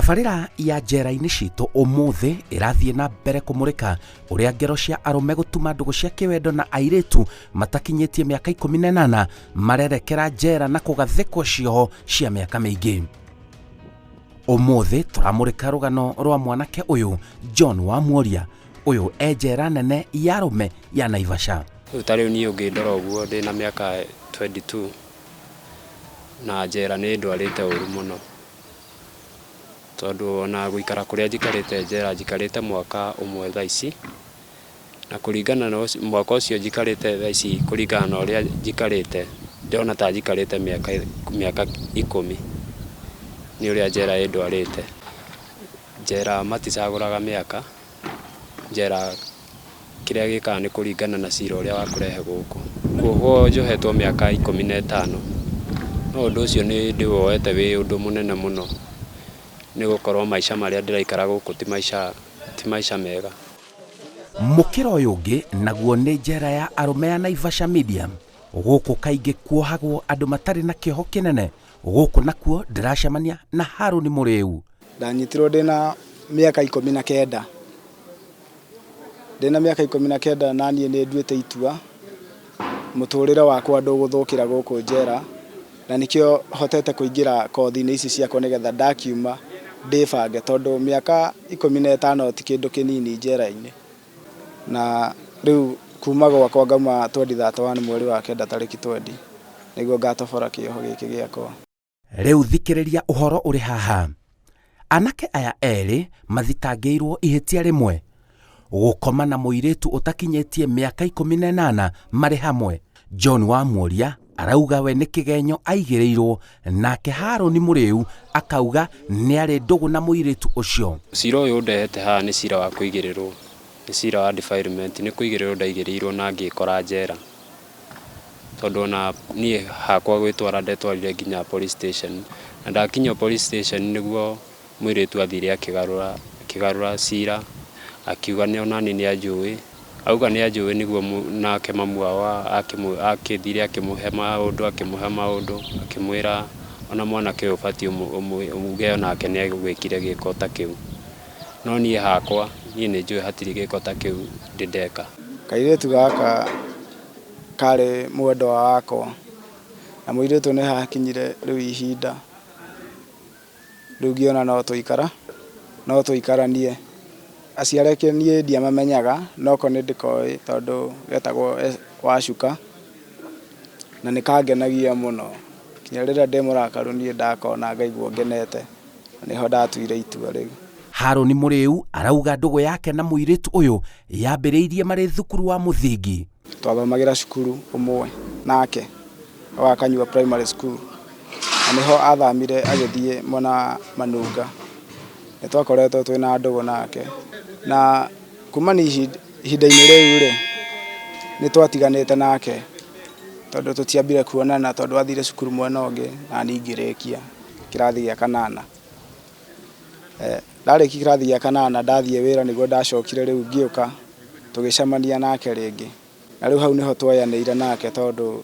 Tabarĩra ya njera-inĩ citũ ũmũthĩ ĩrathiĩ na mbere kũmũrĩka ũrĩa ngero cia arũme gũtuma ndũgũ cia kĩwendo na airĩtu matakinyĩtie mĩaka 18 marerekera njera na kũgathĩkwo cioho cia mĩaka mĩingĩ. Ũmũthĩ tũramũrĩka rũgano rwa mwanake ũyũ John Wamworia, ũyũ njera nene ya arũme ya Naivasha. Rĩu niĩ ũngĩndora ũguo ndĩ na mĩaka 22 na njera nĩ ndwarĩte ũru mũno, tondũ ona gũikara kũrĩa njikarĩte njera njikarĩte mwaka ũmwe thaa ici, na kũringana na mwaka ũcio njikarĩte thaa ici, kũringana na ũrĩa njikarĩte ndĩrona ta njikarĩte mĩaka 10 nĩ ũrĩa njera ĩndwarĩte. Njera maticagũraga mĩaka, njera kĩrĩa gĩkaga nĩ kũringana na cira ũrĩa wakũrehe gũkũ. Kuoguo njohetwo mĩaka 15, no ũndũ ũcio nĩ ndĩwoete wĩ ũndũ mũnene mũno, nĩ gũkorwo maica marĩa ndĩraikara gũkũ ti maica mega. Mũkĩra ũyũ ũngĩ naguo nĩ njera ya arũme ya Naivasha Medium. Gũkũ kaingĩ kuohagwo andũ matarĩ na kĩoho kĩnene. Gũkũ nakuo ndĩracemania na Harũni Mũrĩu. Ndanyitirwo ndĩna mĩaka 19. Ndĩna mĩaka 19 na niĩ nĩ nduĩte itua mũtũrĩre wakwa ndũgũthũkĩra gũkũ njera, na nĩkĩo hotete kũingĩra kothi-inĩ ici ciakwa nĩgetha ndakiuma ndĩbange, tondũ mĩaka 15 ti kĩndũ kĩnini njera-inĩ. Na rĩu kuma gwakwa ngauma 23 mweri wa 9 tarĩki 20 nĩguo ngatobora kĩoho gĩkĩ gĩakwa. Rĩu thikĩrĩria ũhoro ũrĩ haha. Anake aya erĩ mathitangĩirwo ihĩtia rĩmwe, gũkoma na mũirĩtu ũtakinyĩtie mĩaka 18 marĩ hamwe. John Wamworia arauga we nĩ kĩgenyo aigĩrĩirwo, nake Harũni Mũrĩu akauga nĩ arĩ ndũgũ na mũirĩtu ũcio. Cira ũyũ ndehete haha nĩ cira wa kũigĩrĩrwo, nĩ cira wa defilement, nĩ kũigĩrĩrwo ndaigĩrĩirwo na ngĩkora njera, tondũ ona niĩ hakwa gwĩtwara ndetwarire nginya police station, na ndakinya police station nĩguo mũirĩtu athire akĩgarũra cira, akiuga ona nĩ anjũĩ, auga nĩ anjũĩ nĩguo nake mamu wao akĩthire akĩmũhe maũndũ akĩmwĩra ona mwanake ũyũ ũbatiĩ umuge onake nĩ egwĩkire gĩko ta kĩu. No niĩ hakwa niĩ nĩ njũĩ hatirĩ gĩko ta kĩu ndĩndeka. Kairĩtu gaka karĩ mwendwa wakwa, na mũirĩtu nĩ hakinyire rĩu ihinda rĩu ngĩona no tũikaranie. Aciari ake niĩ ndiamamenyaga, noko nĩ ndĩkoĩ tondũ getagwo Wacuka, na nĩ kangenagia mũno. Kinya rĩrĩa ndĩ mũrakaru niĩ ndakona ngaigua ngenete, na nĩho ndatuire itua rĩu. Harũni Mũrĩu arauga ndũgũ yake na mũirĩtu ũyũ yambĩrĩirie marĩ thukuru wa mũthingi. Twathomagĩra cukuru ũmwe nake wa Kanyua Primary School, na nĩho athamire agĩthiĩ mwena Manunga. Nĩ twakoretwo twĩna ndũgũ nake, na kuma ihinda-inĩ rĩu nĩ twatiganĩte nake, tondũ tũtiambire kuonana tondũ athire cukuru mwena ũngĩ na niĩ ngĩrĩkia kĩrathi gĩa 8. Ndarĩkia kĩrathi gĩa 8 ndathiĩ wĩra nĩguo ndacokire rĩu ngĩũka tũgĩcemania nake rĩngĩ, na rĩu hau nĩho twoyanĩire nake, tondũ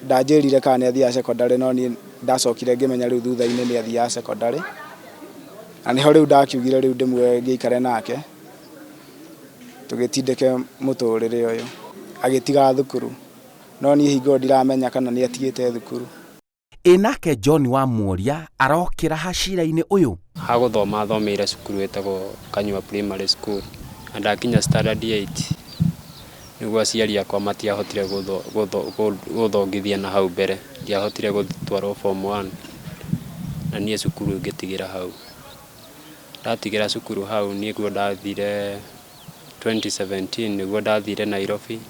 ndanjĩrire kana nĩ athiaga secondary, no niĩ ndacokire ngĩmenya rĩu thutha-inĩ nĩ athiaga secondary, na nĩho rĩu ndakiugire rĩu ndĩmuoe ngĩikare nake tũgĩtindĩke mũtũrĩre ũyũ. Agĩtiga thukuru, no niĩ hingo ndiramenya kana nĩ atigĩte thukuru. Nake John Wamworia arokĩra hacira-inĩ ũyũ. Hagũthoma thomeire cukuru ĩtagwo Kanyua Primary School, na ndakinya standard 8 nĩguo aciari akwa matiahotire gũthongithia na hau mbere, ndiahotire gũtwarwo form 1, na niĩ cukuru ngĩtigĩra hau. Ndatigĩra cukuru hau nĩguo ndathire 2017 nĩguo ndathire Nairobi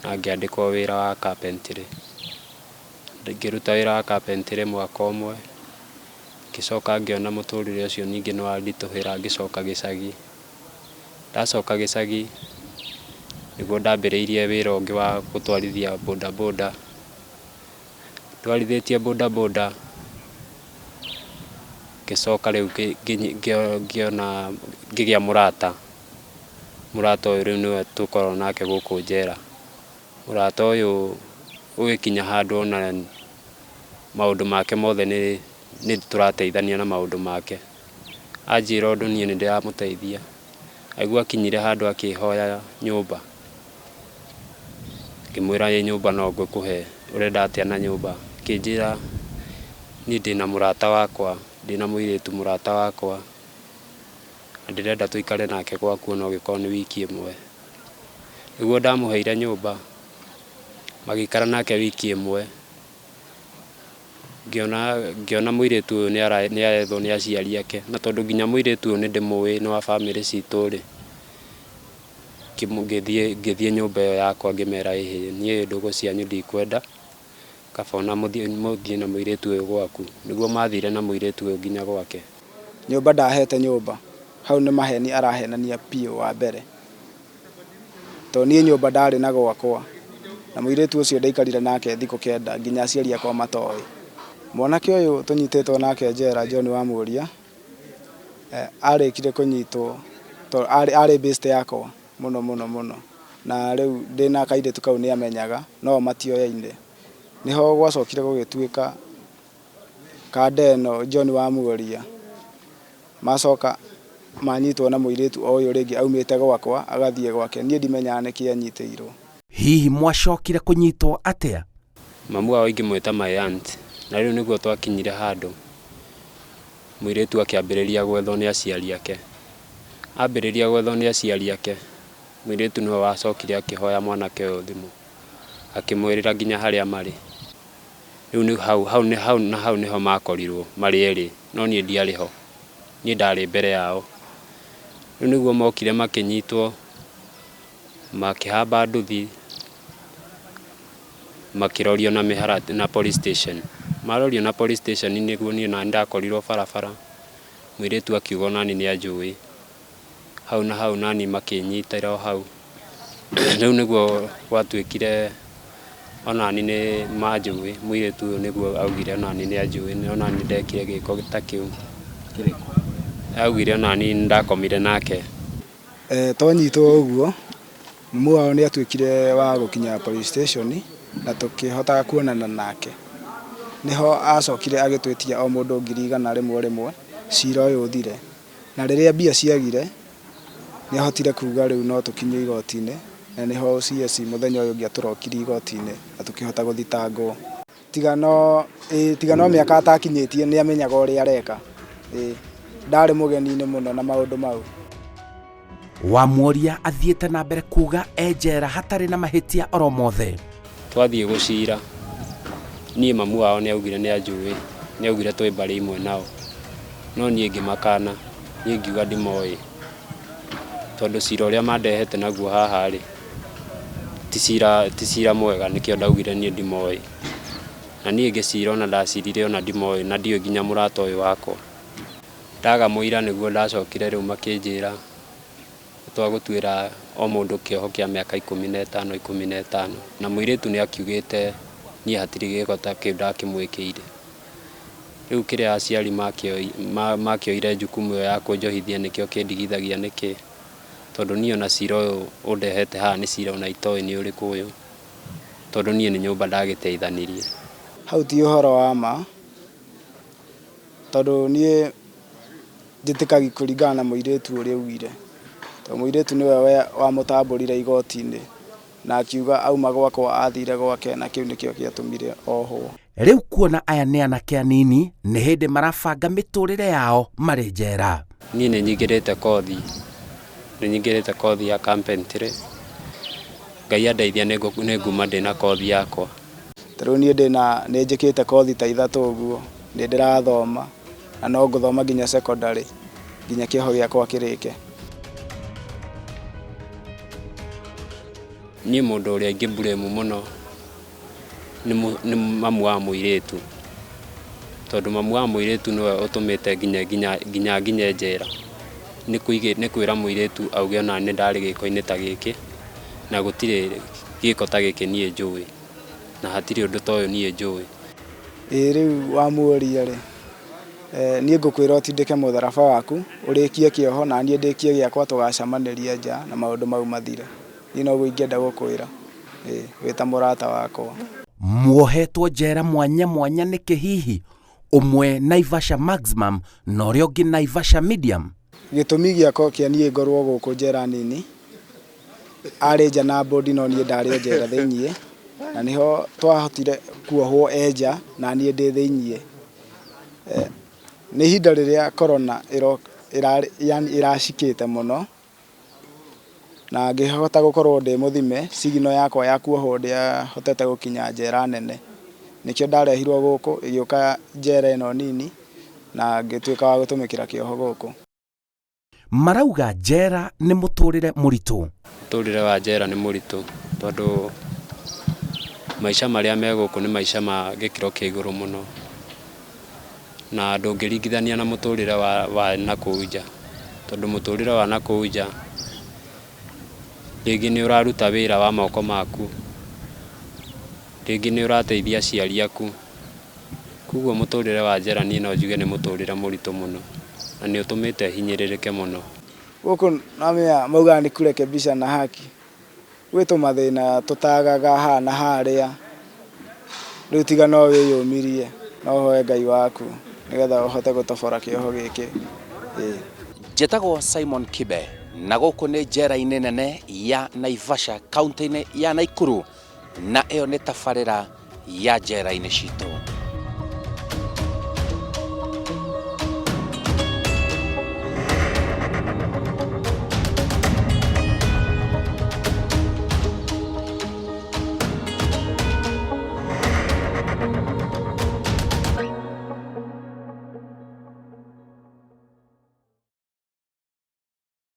na ngĩandĩkwo wĩra wa carpentry. Ngĩruta wĩra wa carpentry mwaka ũmwe, ngĩcoka ngĩona mũtũrĩre ũcio ningĩ nĩ wanditũhĩra, ngĩcoka gĩcagi. Ndacoka gĩcagi nĩguo ndambĩrĩirie wĩra ũngĩ wa gũtwarithia bodaboda. Twarithĩtie bodaboda, ngĩcoka rĩu ngĩgĩa mũrata ũyũ rĩu nĩwe tũkorwo nake gũkũ njera. Mũrata ũyũ ũgĩkinya handũ ona maũndũ make mothe nĩ tũrateithania na maũndũ make. Anjĩra ũndũ niĩ nĩ ndĩramũteithia. Aigua akinyire handũ akĩhoya nyũmba. Ngĩmwĩra ĩ nyũmba no ngũkũhe, ũrenda atĩa na nyũmba? Akĩnjĩra niĩ ndĩna mũrata wakwa, ndĩna mũirĩtu mũrata wakwa, na ndĩrenda tũikare nake gwaku ona ũngĩkorwo nĩ wiki ĩmwe. Nĩguo ndamũheire nyũmba, magĩikara nake wiki ĩmwe. Ngĩona mũirĩtu ũyũ nĩ arethwo nĩ aciari ake, na tondũ nginya mũirĩtu ũyũ nĩ ndĩmũĩ, nĩ wa bamĩrĩ citũ-rĩ, ngĩthiĩ nyũmba ĩyo yakwa ngĩmera ĩhĩ niĩ ndũgũ cianyu ndikwenda, kaba ona mũthiĩ na mũirĩtu ũyũ gwaku. Nĩguo mathire na mũirĩtu ũyũ nginya gwake. Nyũmba ndahete nyũmba, hau nĩ maheni arahenania piũ wa mbere. Tondũ niĩ nyũmba ndarĩ na gwakwa, na mũirĩtu ũcio ndaikarire nake thikũ kenda nginya aciari akwa matoĩ. Mwanake ũyũ tũnyitĩtwo nake njera John Wamuria, arĩkire kũnyitwo, arĩ best yakwa mũno, na rĩu ndĩna kairĩtu kau nĩ amenyaga, no matioyaine. Nĩho gwacokire gũgĩtuĩka kanda ĩno John Wamuria macoka manyitwo na mũirĩtu o ũyũ rĩngĩ aumĩte gwakwa agathiĩ gwake. Niĩ ndimenyaga nĩkĩ anyitĩirwo. Hihi mwacokire kũnyitwo atĩa? Mamu wao ingĩmwĩta my aunt, na rĩu nĩguo twakinyire handũ mũirĩtu akĩambĩrĩria gwethwo nĩ aciari ake. Ambĩrĩria gwethwo nĩ aciari ake, mũirĩtu nĩwe wacokire akĩhoya mwanake ũyũ thimũ, akĩmwĩrĩra nginya harĩa marĩ. Rĩu hau nĩho makorirwo marĩ erĩ, no niĩ ndiarĩ ho, niĩ ndarĩ mbere yao. Rĩu nĩguo mokire makĩnyitwo, makĩhamba nduthi, makĩrorio na mĩharatĩ na police station. Marorio na police station nĩguo niĩ nani ndakorirwo barabara. Mũirĩtu akiuga nani nĩ anjũĩ. Hau na hau nani makĩnyitĩra o hau. Rĩu nĩguo gwatuĩkire onani nĩ manjũĩ. Mũirĩtu ũyũ nĩguo augire onani nĩ anjũĩ, onani ndekire gĩko ta kĩu. Augire onani ndakomire nake. Twanyitwo ũguo, mamu wao nĩ atuĩkire wa gũkinya police station na tũkĩhota kuonana nake. Nĩho acokire agĩtwĩtia o mũndũ 100 rĩmwe, cira ũyũ ũthire. Na rĩrĩa mbia ciagire, nĩ ahotire kuga rĩu no tũkinyie igoti-inĩ, na nĩho CS mũthenya ũyũ ũngĩ atũrokirie igoti-inĩ na tũkĩhota gũthitangwo. Tigano mĩaka atakinyĩtie nĩ amenyaga ũrĩa areka. Ndarĩ mũgeni-inĩ mũno na maũndũ mau. Wamuria athiĩte na mbere kuga njera hatarĩ na mahĩtia oro mothe. Twathiĩ gũcira, niĩ mamu wao nĩ augire nĩ anjũĩ, nĩ augire twĩ mbarĩ imwe nao, no niĩ ngĩmakana, niĩ ngiuga ndimoĩ, tondũ cira ũrĩa mandehete naguo haha-rĩ ti cira mwega, nĩkĩo ndaugire niĩ ndimoĩ. Na niĩ ngĩcira ona ndacirire ona ndimoĩ, na ndiũĩ nginya mũrata ũyũ wakwa. Ndaga mũira nĩguo ndacokire rĩu makĩnjĩra twagũtuĩra o mũndũ kĩoho kĩa mĩaka 15, na mũirĩtu nĩ akiugĩte niĩ hatirĩ gĩko ta kĩu ndakĩmwĩkĩire. Rĩu kĩrĩa aciari makĩoire jukumu ĩyo ya kũnjohithia nĩkĩo kĩndigithagia nĩkĩ, tondũ niĩ ona cira ũyũ ũndehete haha nĩ cira ona itoĩ nĩ ũrĩkũ ũyũ, tondũ niĩ nĩ nyũmba ndagĩteithanirie. Hau ti ũhoro wa ma, tondũ niĩ njĩtĩkagia kũringana na mũirĩtu ũrĩa augire. Tondũ mũirĩtu nĩwe wamũtambũrire igoti-inĩ na akiuga auma gwakwa athire gwake, na kĩu nĩkĩo gĩatũmire ohwo. Rĩu kuona aya nĩ anake anini, nĩ hĩndĩ marabanga mĩtũrĩre yao marĩ njera. Niĩ nĩ nyingĩrĩte kothi ya carpentry. Ngai andeithia nĩ nguma ndĩna kothi yakwa. Tarĩu niĩ nĩ njĩkĩte kothi ta 3 ũguo, nĩ ndĩrathoma, na no ngũthoma nginya secondary, nginya kĩoho gĩakwa kĩrĩke. Niĩ mũndũ ũrĩa ingĩmburemu mũno nĩ mamu wa mũirĩtu, tondũ mamu wa mũirĩtu nĩwe ũtũmĩte nginya njera. Nĩ kwĩra mũirĩtu auge ona nĩ ndarĩ gĩko-inĩ ta gĩkĩ, na gũtirĩ gĩko ta gĩkĩ niĩ njũĩ, na hatirĩ ũndũ ta ũyũ niĩ njũĩ. Rĩu wamuoria-rĩ, niĩ ngũkwĩra ũtindĩke mũtharaba waku, ũrĩkie kĩoho na niĩ ndĩkie gĩakwa, tũgacamanĩria nja na maũndũ mau mathire. Niĩ noguo ingĩenda gũkwĩra, wĩ ta mũrata wakwa. Muohetwo njera mwanya mwanya nĩkĩ hihi? umwe Naivasha Maximum na uria ungi Naivasha Medium. Gitumi giakwa kia nie ngorwo guku njera nini ari nja na bodi no nie ndari njera thiinie na niho twahotire kuohwo enja na nie ndi thiinie. Ni hinda riria corona irashikite muno na ngihota gukorwo ndi muthime sigino yakwa ya kuohwo ndia hotete gukinya njera nene nikio ndarehirwo guku igioka njera ino nini na ngituika wa gutumikira kioho guku. Marauga njera ni muturire muritu. Muturire wa njera ni muritu tondu maisha maria me guku ni maisha ma gikiro kia iguru muno na ndungiringithania na muturire wa nakuu nja tondu muturire wa nakuu nja ringi ni uraruta wira wa moko maku, ringi ni urateithia aciari aku, kuguo muturire wa njera ni no njuge ni muturire muritu muno na ni utumite hinyiririke muno. Guku namia mauga ni kurekebisha na haki gwitu mathina tutagaga ha na haria riu tiga no wiyumirie no hoe Ngai waku nigetha uhote gutobora kioho giki. Njĩtagwo Simon Kibe na gũkũ nĩ njera-inĩ nene ya Naivasha kaunti-inĩ ya Nakuru na ĩyo nĩ tabarĩra ya njera-inĩ citũ.